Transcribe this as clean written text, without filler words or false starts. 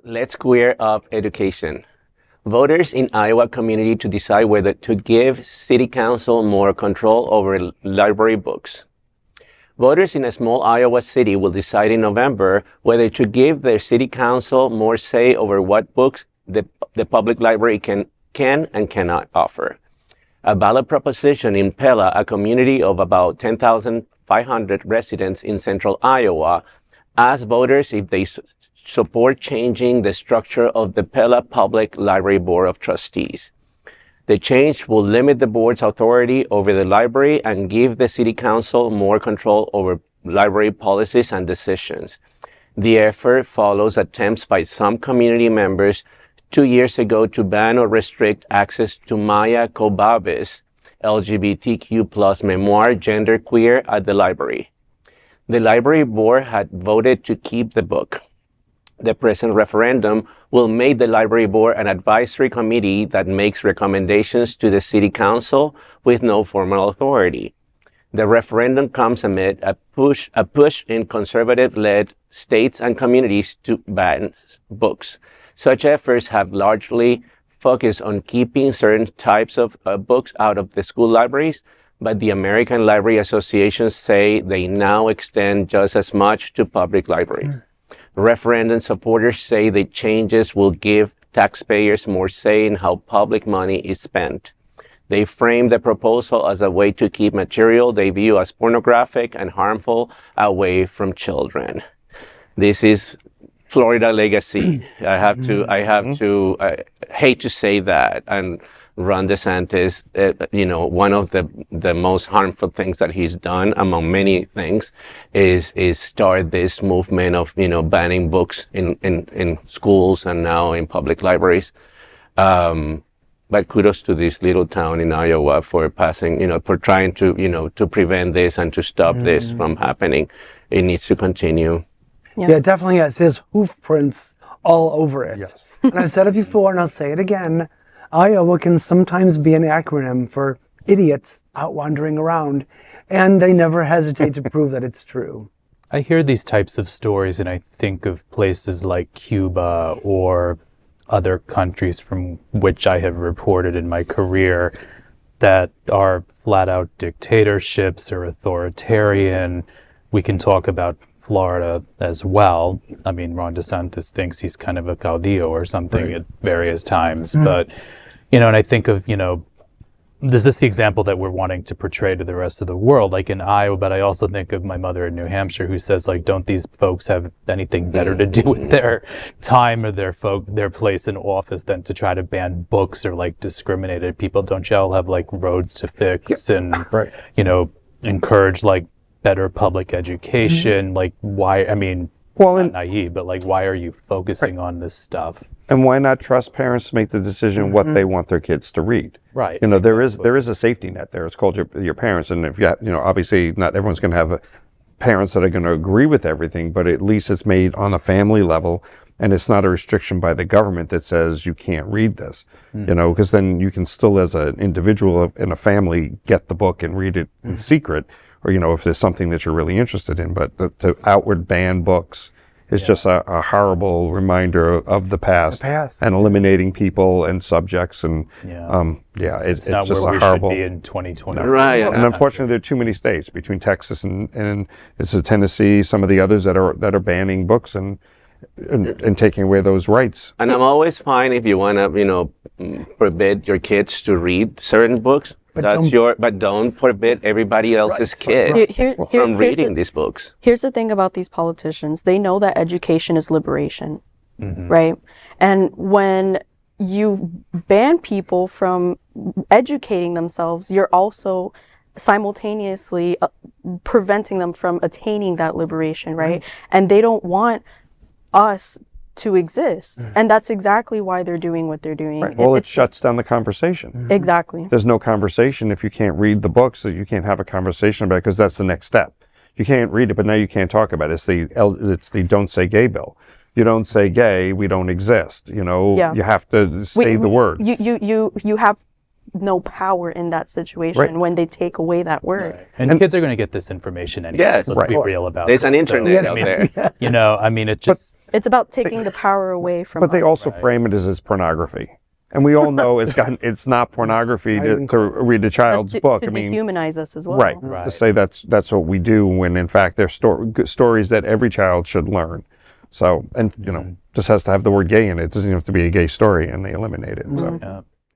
Let's queer up education. Voters in Iowa community to decide whether to give City Council more control over library books. Voters in a small Iowa city will decide in November whether to give their City Council more say over what books the public library can and cannot offer. A ballot proposition in Pella, a community of about 10,500 residents in central Iowa, asked voters if they support changing the structure of the Pella Public Library Board of Trustees. The change will limit the board's authority over the library and give the City Council more control over library policies and decisions. The effort follows attempts by some community members 2 years ago to ban or restrict access to Maia Kobabe's LGBTQ plus memoir Genderqueer at the library. The library board had voted to keep the book. The present referendum will make the library board an advisory committee that makes recommendations to the City Council with no formal authority. The referendum comes amid a push in conservative-led states and communities to ban books. Such efforts have largely focused on keeping certain types of books out of the school libraries, but the American Library Association say they now extend just as much to public libraries. Referendum supporters say the changes will give taxpayers more say in how public money is spent. They frame the proposal as a way to keep material they view as pornographic and harmful away from children. This is Florida legacy. I hate to say that. And Ron DeSantis, one of the most harmful things that he's done, among many things, is start this movement of, banning books in schools and now in public libraries. But kudos to this little town in Iowa for passing, for trying to, to prevent this and to stop this from happening. It needs to continue. Yeah, it definitely has his hoof prints all over it. Yes. And I've said it before and I'll say it again. Iowa can sometimes be an acronym for idiots out wandering around, and they never hesitate to prove that it's true. I hear these types of stories and I think of places like Cuba or other countries from which I have reported in my career that are flat out dictatorships or authoritarian. We can talk about Florida as well. I mean, Ron DeSantis thinks he's kind of a caudillo or something at various times. But, and I think of, this is the example that we're wanting to portray to the rest of the world, like in Iowa, but I also think of my mother in New Hampshire who says, like, don't these folks have anything better to do with their time or their place in office than to try to ban books or, like, discriminate people? Don't y'all have, like, roads to fix and, encourage, like, better public education? Like, why, not naive, but like, why are you focusing on this stuff? And why not trust parents to make the decision what they want their kids to read? Right. There is a safety net there. It's called your parents. And if obviously not everyone's going to have parents that are going to agree with everything, but at least it's made on a family level. And it's not a restriction by the government that says you can't read this, because then you can still, as an individual in a family, get the book and read it in secret. Or, if there's something that you're really interested in, but to outward ban books is just a horrible reminder of the past and eliminating people and subjects. And it's not just where a horrible. We should be in 2020. Right. And unfortunately, there are too many states between Texas and it's Tennessee, some of the others that are banning books and taking away those rights. And I'm always fine if you want to, forbid your kids to read certain books. But don't forbid everybody else's kid from reading these books. Here's the thing about these politicians. They know that education is liberation, right? And when you ban people from educating themselves, you're also simultaneously preventing them from attaining that liberation, right? And they don't want us to exist. And that's exactly why they're doing what they're doing. Right. Well, it shuts down the conversation. Exactly. There's no conversation if you can't read the books, so you can't have a conversation about it, because that's the next step. You can't read it, but now you can't talk about it. It's the don't say gay bill. You don't say gay, we don't exist. You have to say the word. You have no power in that situation Right. when they take away that word. And kids are going to get this information anyway. Yes, let's right. be real about There's it. an internet out there. You know, I mean, it just It's about taking the power away from But they us. also frame it as pornography. And we all know it's not pornography to read a child's to, book. to I mean, dehumanize us as well. right. Right. To say that's what we do when in fact they're stories that every child should learn. So, and you know, just has to have the word gay in it. It doesn't have to be a gay story, and they eliminate it. So. yeah.